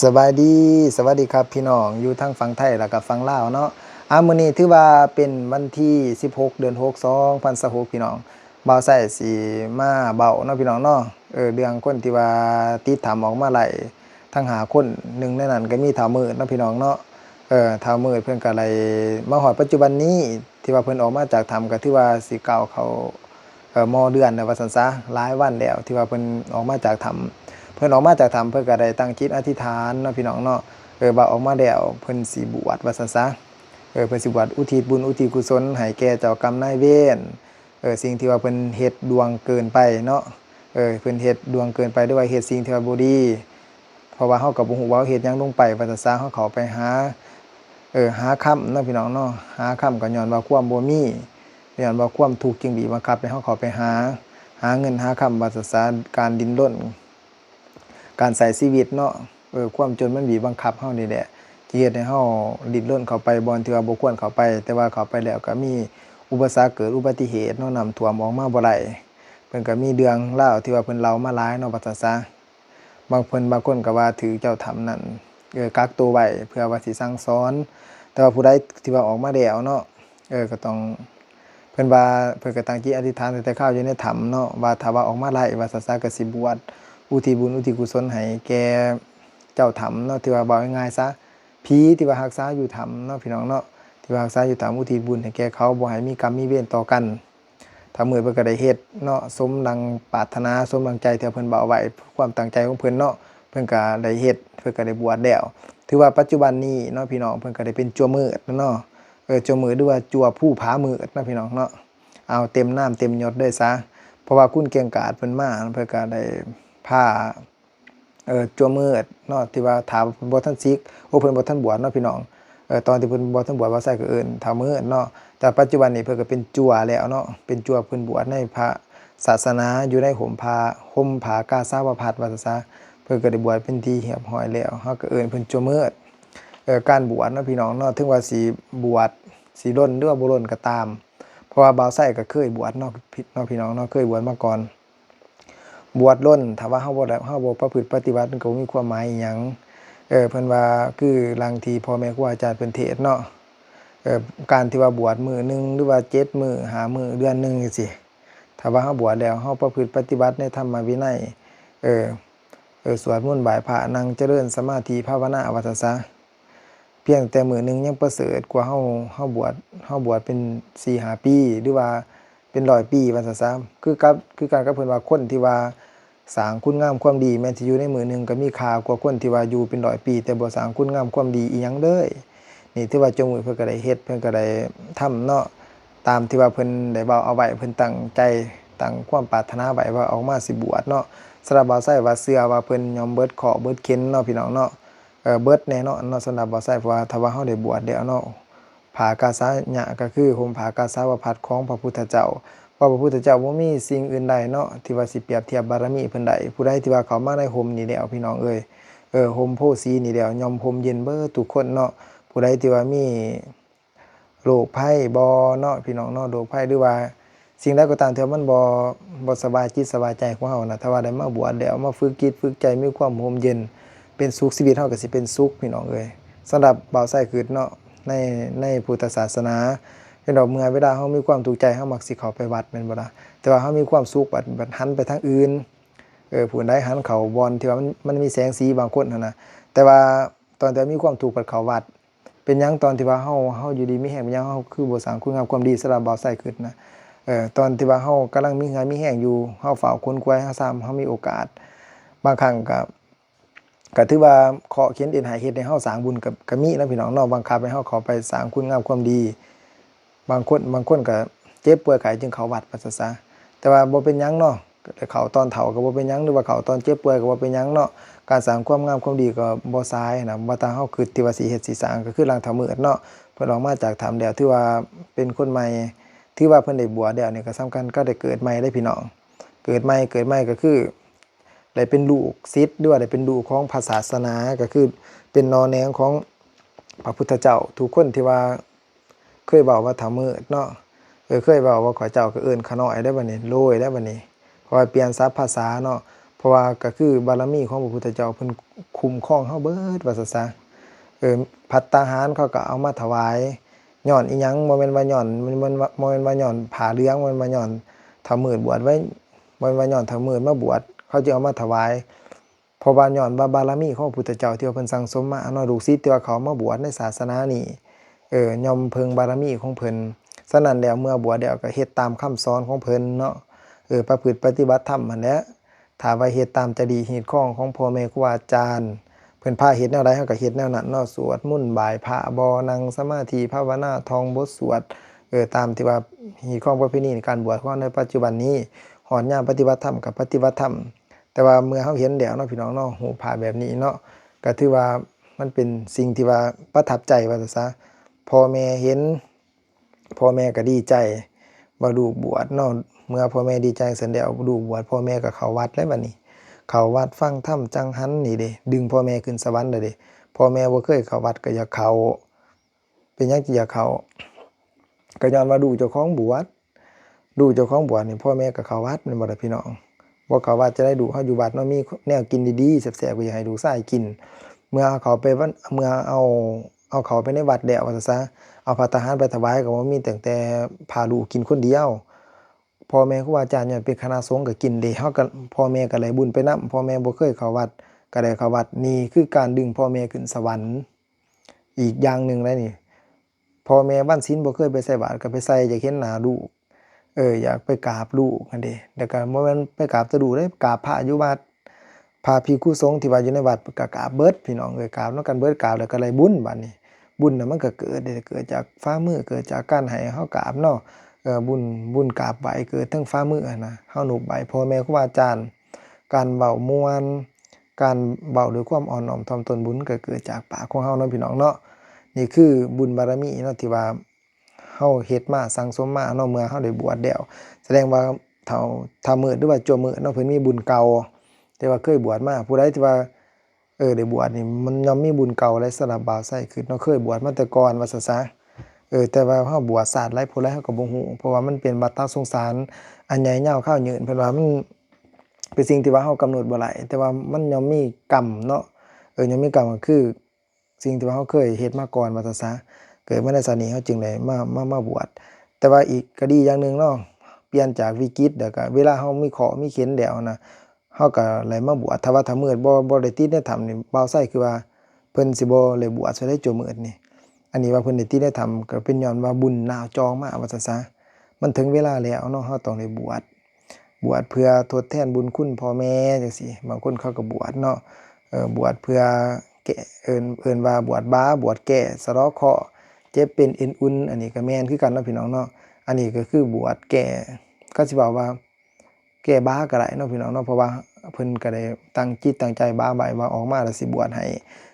สวัสดีครับพี่น้องอยู่ทั้งฝั่งไทยแล้วก็ฝั่งลาวเนาะมื้อนี้ถือว่าเป็นวันที่16เดือน6 2026พี่น้องบ่าวไส้สิมาเบ้าเนาะพี่น้องเนาะเรื่องคนที่ว่าติดถ้ำออกมาไล่ทั้ง5คนหนึ่งในนั้นก็มีเฒ่ามืดเนาะพี่น้องเนาะเฒ่ามืดเพิ่นก็ไล่มาฮอดปัจจุบันนี้ที่ว่าเพิ่นออกมาจากถ้ำก็ถือว่าสิก้าวเข้ามเดือนแล้วว่าซั่นซะหลายวันแล้วที่ว่าเพิ่นออกมาจากถ้ำ เพิ่นออกมาจากถ้ำเพิ่นก็ได้ตั้งจิตอธิษฐานเนาะพี่น้องเนาะว่าออกมาแล้วเพิ่นสิบวชว่าซั่นซะเพิ่นสิบวชอุทิศบุญอุทิศกุศลให้แก่เจ้ากรรมนายเวรสิ่งที่ว่าเพิ่นเฮ็ดดวงเกินไปเนาะเพิ่นเฮ็ดดวงเกินไปหรือว่าเฮ็ดสิ่งที่ว่าบ่ดีเพราะว่าเฮาก็บ่ฮู้ว่าเฮ็ดหยังลงไปว่าซั่นซะเฮาเข้าไปหาค่ำเนาะพี่น้องเนาะหาค่ำก็ย้อนว่าความบ่มีย้อนว่าความทุกข์จึงบีบบังคับให้เฮาเข้าไปหาเงินหาค่ำว่าซั่นซะการดิ้นรน การใช้ชีวิตเนาะความจนมันบีบบังคับเฮานี่แหละที่เฮ็ดให้เฮาดิ้นรนเข้าไปบ่อนที่ว่าบ่ควรเข้าไปแต่ว่าเข้าไปแล้วก็มีอุปสรรคเกิดอุบัติเหตุเนาะน้ำท่วมออกมาบ่ได้เพิ่นก็มีเรื่องราวที่ว่าเพิ่นเล่ามาหลายเนาะว่าซั่นซะบางคนก็ว่าถือเจ้าถ้ำนั้นกักตัวไว้เพื่อว่าสิสั่งสอนแต่ว่าผู้ใดที่ว่าออกมาแล้วเนาะก็ต้องเพิ่นว่าเพิ่นก็ตั้งจิตอธิษฐานตั้งแต่คราวอยู่ในถ้ำเนาะว่าถ้าว่าออกมาไล่ว่าซั่นซะก็สิบวช อุทิศบุญอุทิศกุศลให้แก่เจ้าถ้ำเนาะที่ว่าเว้าง่ายๆซะผีที่ว่ารักษาอยู่ถ้ำเนาะพี่น้องเนาะที่ว่ารักษาอยู่ถ้ำอุทิศบุญให้แก่เขาบ่ให้มีกรรมมีเวรต่อกันถ้ามื้อเพิ่นก็ได้เฮ็ดเนาะสมดังปรารถนาสมดังใจที่เพิ่นเว้าไว้ความตั้งใจของเพิ่นเนาะเพิ่นก็ได้เฮ็ดเพิ่นก็ได้บวชแล้วถือว่าปัจจุบันนี้เนาะพี่น้องเพิ่นก็ได้เป็นจั่วมืดเนาะจั่วมืดหรือว่าจั่วผู้ผามืดเนาะพี่น้องเนาะเอาเต็มน้ำเต็มยศเลยซะเพราะว่าคุณเกียงกาจเพิ่นมาเพิ่นก็ได้พา จั่วมืดเนาะที่ว่าถามบ่ทันซิกเพิ่นบ่ทันบวชเนาะพี่น้องตอนที่เพิ่นบ่ทันบวชว่าใส่ก็เอิ้นเฒ่ามืดเนาะแต่ปัจจุบันนี้เพิ่นก็เป็นจั่วแล้วเนาะเป็นจั่วเพิ่นบวชในพระศาสนาอยู่ในห่มผ้ากาสาวพัสว่าซั่นซะเพิ่นก็ได้บวชเป็นที่เรียบร้อยแล้วเฮาก็เอิ้นเพิ่นจั่วมืดการบวชเนาะพี่น้องเนาะถึงว่าสิบวชสิล้นหรือว่าบ่ล้นก็ตามเพราะว่าบ่าวไส้ก็เคยบวชเนาะพี่น้องเนาะเคยบวชมาก่อน บวชล้นถ้าว่าเฮาบ่ประพฤติปฏิบัติมันก็บ่มีความหมายอิหยังเพิ่นว่าคือลางที่พ่อแม่ครูอาจารย์เพิ่นเทศน์เนาะการที่ว่าบวชมื้อหนึ่งหรือว่า7มื้อ5มื้อเดือนหนึ่งจังซี้ถ้าว่าเฮาบวชแล้วเฮาประพฤติปฏิบัติในธรรมวินัยเอ่อสวดมนต์ไหว้พระนั่งเจริญสมาธิภาวนาว่าซั่นซะเพียงแต่มื้อหนึ่งยังประเสริฐกว่าเฮาบวชเป็น4-5ปีหรือว่าเป็น100ปีว่าซั่นซะคือกันกับเพิ่นว่าคนที่ว่าสร้างคุณงามความดีแม้สิอยู่ในมื้อหนึ่งก็มีค่ากว่าคนที่ว่าอยู่เป็น100ปีแต่บ่สร้างคุณงามความดีอิหยังเลยนี่ถือว่าจงมื้อเพิ่นก็ได้เฮ็ดเพิ่นก็ได้ทำเนาะตามที่ว่าเพิ่นได้เว้าเอาไว้เพิ่นตั้งใจตั้งความปรารถนาไว้ว่าออกมาสิบวชเนาะสำหรับบ่าวไส้ว่าเชื่อว่าเพิ่นยอมเบิดเคราะห์เบิดเข็ญเนาะพี่น้องเนาะเบิดแน่เนาะสำหรับบ่าวไส้เพราะว่าถ้าว่าเฮาได้บวชแล้วเนาะผ้ากาสายะก็คือห่มผ้ากาสาวพัสของพระพุทธเจ้า เพราะพระพุทธเจ้าบ่มีสิ่งอื่นใดเนาะที่ว่าสิเปรียบเทียบบารมีเพิ่นได้ผู้ใดที่ว่าเข้ามาในห่มนี่แล้วพี่น้องเอ้ยห่มโพธิ์ศรีนี่แล้วย่อมห่มเย็นเบิดทุกคนเนาะผู้ใดที่ว่ามีโรคภัยบ่เนาะพี่น้องเนาะโรคภัยหรือว่าสิ่งใดก็ตามที่มันบ่สบายจิตสบายใจของเฮานะถ้าว่าได้มาบวชแล้วมาฝึกจิตฝึกใจมีความร่มเย็นเป็นสุขชีวิตเฮาก็สิเป็นสุขพี่น้องเอ้ยสำหรับบ่าวไส้คือเนาะในพุทธศาสนา เป็นดอกเมื่อเวลาเฮามีความทุกข์ใจเฮามักสิเข้าไปวัดแม่นบ่ล่ะแต่ว่าเฮามีความสุขบัดหันไปทางอื่นผู้ใดหันเข้าบ่อนที่ว่ามันมีแสงสีบางคนหั่นน่ะแต่ว่าตอนที่มีความทุกข์บัดเข้าวัดเป็นหยังตอนที่ว่าเฮาอยู่ดีมีแรงเป็นหยังเฮาคือบ่สร้างคุณงามความดีสำหรับบ่าวไส้ขึ้นนะตอนที่ว่าเฮากำลังมีงานมีแรงอยู่เฮาเฝ้าคนกวยเฮาซ้ำเฮามีโอกาสบางครั้งก็ถือว่าเคราะห์เข็ญเอ็นให้เฮ็ดให้เฮาสร้างบุญก็มีนะพี่น้องเนาะบังคับให้เฮาเข้าไปสร้างคุณงามความดีบางคนก็เจ็บป่วยไข้จึงเข้าวัดว่าซั่นซะแต่ว่าบ่เป็นหยังเนาะเข้าตอนเฒ่าก็บ่เป็นหยังหรือว่าเข้าตอนเจ็บป่วยก็บ่เป็นหยังเนาะการสร้างความงามความดีก็บ่สายนะบ่ถ้าเฮาคิดที่ว่าสิเฮ็ดสิสร้างก็คือหลังเฒ่ามืดเนาะเพิ่นออกมาจากถ้ำแล้วถือว่าเป็นคนใหม่ถือว่าเพิ่นได้บวชแล้วนี่ก็สำคัญก็ได้เกิดใหม่เด้อพี่น้องเกิดใหม่ก็คือได้เป็นลูกศิษย์หรือว่าได้เป็นลูกของพระศาสนาก็คือเป็นนอแนงของพระพุทธเจ้าทุกคนที่ว่า เคยเว้าว่าถ้ามืดเนาะเคยเว้าว่าข้อยเจ้าก็เอิ้นขาน้อยได้บัดนี้โลยได้บัดนี้เพราะว่าเปลี่ยนศัพท์ภาษาเนาะ เพราะว่าก็คือบารมีของพระพุทธเจ้าเพิ่นคุ้มครองเฮาเบิดว่าซะภัตตาหารเขาก็เอามาถวายย้อนอีหยังบ่แม่นว่าย้อนมันบ่แม่นว่าย้อนผ้าเหลืองบ่แม่นว่าย้อนเฒ่ามืดบวชไว้บ่แม่นว่าย้อนเฒ่ามืดมาบวชเขาจึงเอามาถวายเพราะว่าย้อนว่าบารมีของพระพุทธเจ้าที่ว่าเพิ่นสั่งสมมาเนาะลูกศิษย์ที่ว่าเขามาบวชในศาสนานี้ย่อมเพิ่งบารมีของเพิ่นฉะนั้นแล้วเมื่อบวชแล้วก็เฮ็ดตามคำสอนของเพิ่นเนาะประพฤติปฏิบัติธรรมนั่นแหละถ้าว่าเฮ็ดตามจดีย์ฮีตของพ่อแม่ครูอาจารย์เพิ่นพาเฮ็ดแนวใดเฮาก็เฮ็ดแนวนั้นเนาะสวดมนต์บ่ายพระบ่นั่งสมาธิภาวนาท่องบทสวดตามที่ว่าฮีตของประเพณีในการบวชของในปัจจุบันนี้ฮอดยามปฏิบัติธรรมก็ปฏิบัติธรรมแต่ว่าเมื่อเฮาเห็นแล้วเนาะพี่น้องเนาะหูผาแบบนี้เนาะก็ถือว่ามันเป็นสิ่งที่ว่าประทับใจว่าซะพ่อแม่เห็นพ่อแม่ก็ดีใจว่าลูกบวชเนาะเมื่อพ่อแม่ดีใจเสร็จแล้วลูกบวชพ่อแม่ก็เข้าวัดแล้วบัดนี้เข้าวัดฟังธรรมจังหันนี่เด้ดึงพ่อแม่ขึ้นสวรรค์เด้พ่อแม่บ่เคยเข้าวัดก็อยากเข้าเป็นหยังสิอยากเข้าก็ย้อนว่าลูกเจ้าของบวชลูกเจ้าของบวชนี่พ่อแม่ก็เข้าวัดแม่นบ่ล่ะพี่น้องบ่เข้าวัดจะได้ลูกเฮาอยู่วัดเนาะมีแนวกินดีๆแซ่บๆก็อยากให้ลูกชายกินเมื่อเอาเขาไปวัดเมื่อเอาเขาไปในวัดแล้วว่าซะเอาภัตตาหารไปถวายก็บ่มีแต่พาลูกกินคนเดียวพ่อแม่ครูอาจารย์ย้อนเป็นคณะสงฆ์ก็กินเด้เฮาก็พ่อแม่ก็เลยบุญไปนำพ่อแม่บ่เคยเข้าวัดก็ได้เข้าวัดนี่คือการดึงพ่อแม่ขึ้นสวรรค์อีกอย่างหนึ่งเลยนี่พ่อแม่วันศีลบ่เคยไปใส่บาตรก็ไปใส่อยากเห็นหน้าลูกอยากไปกราบลูกนั่นเด้แล้วก็บ่แม่นไปกราบแต่ลูกเด้กราบพระอยู่วัดพระภิกขุสงฆ์ที่ว่าอยู่ในวัดก็กราบเบิดพี่น้องกราบนำกันเบิดกราบแล้วก็ได้บุญบัดนี้บุญน่ะมันก็เกิดจากฝ่ามือเกิดจากการให้เฮากราบเนาะบุญกราบไหว้เกิดทั้งฝ่ามือนะเฮานุบไหว้พ่อแม่ครูบาอาจารย์การเว้าม่วนการเว้าด้วยความอ่อนน้อมถ่อมตนบุญก็เกิดจากปากของเฮาเนาะพี่น้องเนาะนี่คือบุญบารมีเนาะที่ว่าเฮาเฮ็ดมาสั่งสมมาเนาะเมื่อเฮาได้บวชแล้วแสดงว่าเฒ่ามืดหรือว่าจั่วมืดเนาะเพิ่นมีบุญเก่าที่ว่าเคยบวชมาผู้ใดที่ว่าได้บวชนี่มันย่อมมีบุญเก่าและสำหรับบ่าวไส้คือเนาะเคยบวชมาแต่ก่อนว่าซะแต่ว่าเฮาบวชศาสตร์หลายผู้หลายเฮาก็บ่ฮู้เพราะว่ามันเป็นวัฏฏะสงสารอันใหญ่ยาวคาวยืนเพิ่นว่ามันเป็นสิ่งที่ว่าเฮากำหนดบ่ได้แต่ว่ามันย่อมมีกรรมเนาะย่อมมีกรรมก็คือสิ่งที่ว่าเฮาเคยเฮ็ดมาก่อนว่าซะเกิดมาในชาตินี้เฮาจึงได้มาบวชแต่ว่าอีกก็ดีอย่างหนึ่งเนาะเปลี่ยนจากวิกฤตแล้วก็เวลาเฮามีเคราะห์มีเข็ญแล้วนะเฮาก็เลยมาบวชถ้าว่าถ้ามืดบ่ได้ติดในถ้ำนี่บ่าวไส้คือว่าเพิ่นสิบ่เลยบวชซะได้จั่วมืดนี่อันนี้ว่าเพิ่นได้ติดในถ้ำก็เป็นย้อนว่าบุญหน้าจองมาว่าซะมันถึงเวลาแล้วเนาะเฮาต้องได้บวชเพื่อทดแทนบุญคุณพ่อแม่จังซี่บางคนเขาก็บวชเนาะบวชเพื่อแก้เอิ้นว่าบวชบาบวชแก้สะเดาะเคราะห์เจ็บเป็นเอ็นอุ่นอันนี้ก็แม่นคือกันเนาะพี่น้องเนาะอันนี้ก็คือบวชแก้ก็สิว่าแก้บาก็ได้เนาะพี่น้องเนาะเพราะว่าเพิ่นก็ได้ตั้งจิตตั้งใจบาไว้ว่าออกมาแล้วสิบวชให้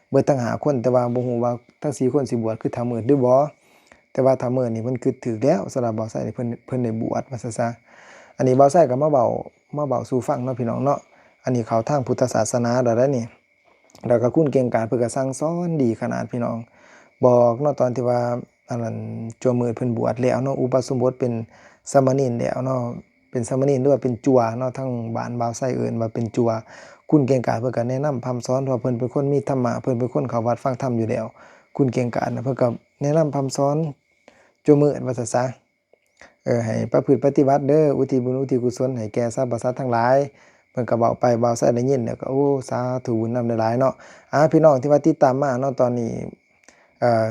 เบิดทั้ง5คนแต่ว่าบ่ฮู้ว่าทั้ง4คนสิบวชคือถ้ามืดหรือบ่แต่ว่าถ้ามื้อนี้เพิ่นคิดถูกแล้วสำหรับบ่าวไส้นี่เพิ่นได้บวชว่าซะอันนี้บ่าวไส้ก็มาเว้าสู่ฟังเนาะพี่น้องเนาะอันนี้เข้าทางพุทธศาสนาแล้วนี่แล้วก็คุณเก่งกาจเพิ่นก็สั่งสอนดีขนาดพี่น้องบอกเนาะตอนที่ว่าอันนั้นจั่วมืดเพิ่นบวชแล้วเนาะอุปสมบทเป็นสามเณรแล้วเนาะเป็นสามเณรหรือว่าเป็นจั่วเนาะทั้งบ้านบ่าวไส้เอิ้นว่าเป็นจั่วคุณเก่งกาจเพิ่นก็แนะนำพร่ำสอนเพราะเพิ่นเป็นคนมีธรรมะเพิ่นเป็นคนเข้าวัดฟังธรรมอยู่แล้วคุณเก่งกาจน่ะเพิ่นก็แนะนำพร่ำสอนจั่วมืดว่าซะให้ประพฤติปฏิบัติเด้ออุทิศบุญอุทิศกุศลให้แก่สรรพสัตว์ทั้งหลายเพิ่นก็เว้าไปบ่าวไส้ได้ยินแล้วก็โอ้สาธุบุญนำหลายๆเนาะพี่น้องที่ว่าติดตามมาเนาะตอนนี้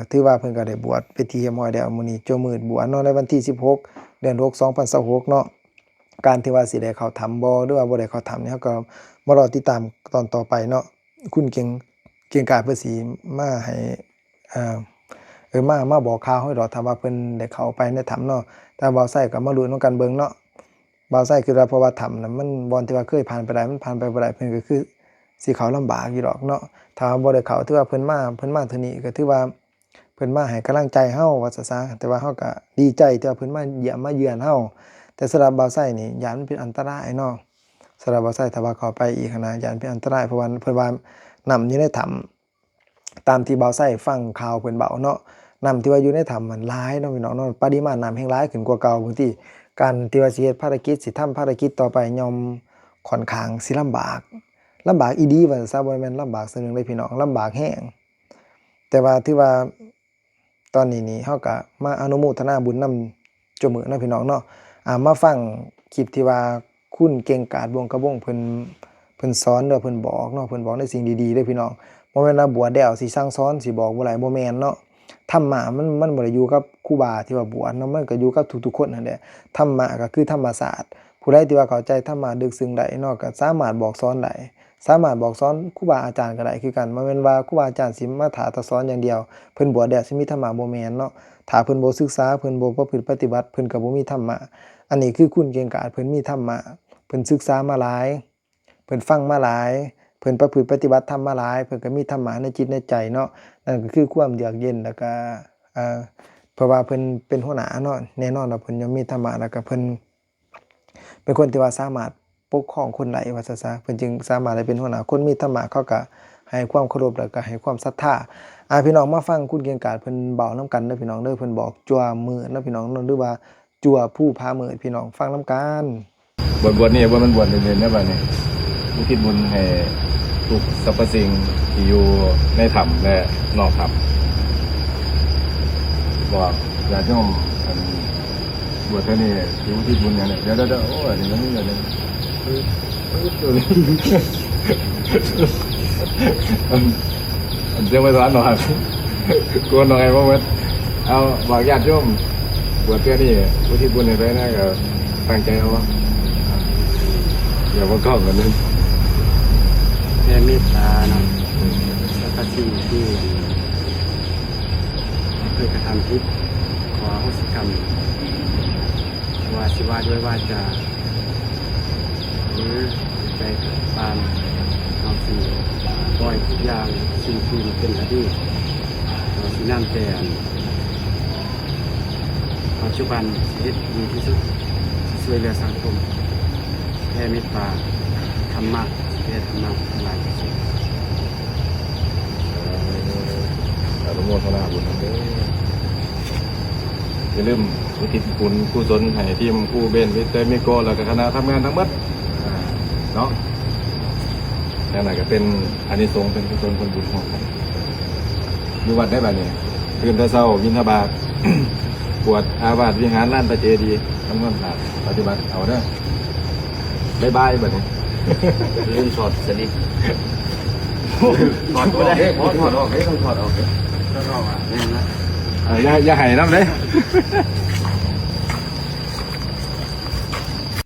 ถือว่าเพิ่นก็ได้บวชเป็นที่เรียบร้อยแล้วมื้อนี้จั่วมืดบวชเนาะในวันที่16เดือน6 2026เนาะการที่ว่าสิได้เข้าถ้ำบ่หรือว่าบ่ได้เข้าถ้ำนี่เฮาก็มารอติดตามตอนต่อไปเนาะคุณเก่งกาจเพิ่นสิมาให้มาบอกข่าวให้ดอกถ้าว่าเพิ่นได้เข้าไปในถ้ำเนาะแต่บ่าวไส้ก็มาลุ้นนำกันเบิ่งเนาะบ่าวไส้คือว่าเพราะว่าถ้ำน่ะมันบ่อนที่ว่าเคยผ่านไปได้มันผ่านไปบ่ได้เพิ่นก็คือสิเข้าลำบากอยู่ดอกเนาะถ้าบ่ได้เข้าถือว่าเพิ่นมาเทื่อนี้ก็ถือว่าเพิ่นมาให้กำลังใจเฮาว่าซะแต่ว่าเฮาก็ดีใจที่ว่าเพิ่นมาเยี่ยมมาเยือนเฮาแต่สำหรับบ่าวไส้นี่ย้านมันเป็นอันตรายเนาะสำหรับบ่าวไส้ถ้าว่าเข้าไปอีกหั้นนะย้านเป็นอันตรายเพราะว่าเพิ่นว่าน้ำอยู่ในถ้ำตามที่บ่าวไส้ฟังข่าวเพิ่นเว้าเนาะน้ำที่ว่าอยู่ในถ้ำมันหลายเนาะพี่น้องเนาะปริมาณน้ำแฮ่งหลายขึ้นกว่าเก่าบางทีการที่ว่าสิเฮ็ดภารกิจสิทำภารกิจต่อไปย่อม ค่อนข้างสิลำบากอีดีว่าซะบ่แม่นลำบากซื่อหนึงเลยพี่น้องลำบากแฮงแต่ว่าถือว่าตอนนี้นี่เฮาก็มาอนุโมทนาบุญนำเจ้ามื้อเนาะพี่น้องเนาะมาฟังคลิปที่ว่าคุณเก่งกาจวงกระบงเพิ่นสอนเด้อเพิ่นบอกเนาะเพิ่นบอกในสิ่งดีๆเด้อพี่น้องบ่แม่นว่าบวชแล้วสิสั่งสอนสิบอกบ่หลายบ่แม่นเนาะธรรมะมันบ่ได้อยู่กับครูบาที่ว่าบวชเนาะมันก็อยู่กับทุกๆคนนั่นแหละธรรมะก็คือธรรมศาสตร์ผู้ใดที่ว่าเข้าใจธรรมะลึกซึ้งได้เนาะก็สามารถบอกสอนได้สามารถบอกสอนครูบาอาจารย์ก็ได้คือกันบ่แม่นว่าครูบาอาจารย์สิมาถาแต่สอนอย่างเดียวเพิ่นบวชแล้วสิมีธรรมะบ่แม่นเนาะถ้าเพิ่นบ่ศึกษาเพิ่นบ่ประพฤติปฏิบัติเพิ่นก็บ่มีธรรมะอันนี้คือคุณเก่งกาจเพิ่นมีธรรมะเพิ่นศึกษามาหลายเพิ่นฟังมาหลายเพิ่นประพฤติปฏิบัติธรรมมาหลายเพิ่นก็มีธรรมะในจิตในใจเนาะนั่นก็คือความเยือกเย็นแล้วก็เพราะว่าเพิ่นเป็นหัวหน้าเนาะแน่นอนว่าเพิ่นยังมีธรรมะแล้วก็เพิ่นเป็นคนที่ว่าสามารถปกครองคนได้ว่าซะเพิ่นจึงสามารถได้เป็นหัวหน้าคนมีธรรมะเขาก็ให้ความเคารพแล้วก็ให้ความศรัทธาพี่น้องมาฟังคุณเกียงกาจเพิ่นเว้านำกันเด้อพี่น้องเด้อเพิ่นบอกจั่วมือเนาะพี่น้องเนาะหรือว่าจั่วผู้พามือพี่น้องฟังนำกันบวชนี่บ่มันบวชเล่นๆนะบัดนี้อุทิศบุญให้ทุกสรรพสิ่งที่อยู่ในถ้ำและนอกถ้ำบอกญาติโยมบวชนี่สิอุทิศบุญอย่างนี้เดี๋ยวๆโอ้ยนี่มันนี่เลยเจ้าไม่สอนหน่อยกวนหน่อยว่าเอาบอกญาติโยมบวชนี่อุทิศบุญให้ไปนะก็ตั้งใจเอาวะอย่ามาก้องกันเลยแผ่เมตตาเนาะแล้วก็สิ่งที่เคยกระทำผิดขออโหสิกรรมว่าสิว่าด้วยว่าจะหรือใจตามเอาสิ่งปล่อยทุกอย่างสิ่งที่เป็นอดีตเราสิน้ำแต่ปัจจุบันชีวิตดีที่สุดช่วยเหลือสังคมแผ่เมตตาธรรมะแผ่ธรรมะทั้งหลายที่สุดอนุโมทนาบุญเด้ออย่าลืมอุทิศบุญกุศลให้ทีมกู้เบนวิเตอร์มิโกแล้วก็คณะทำงานทั้งหมดเนาะนั่นแหละก็เป็นอานิสงส์เป็นกุศลผลบุญของกันอยู่วัดได้แบบนี้ตื่นแต่เช้าบิณฑบาตบวชอาวาสวิหารลานตะเจดีย์ทำงานศาสตร์ปฏิบัติเอาเด้อบ๊ายบายแบบนี้ลืมถอดสลิปถอดก็ได้ถอดออกต้องถอดออกแล้วก็ว่าแน่นะอย่าให้น้ำเลย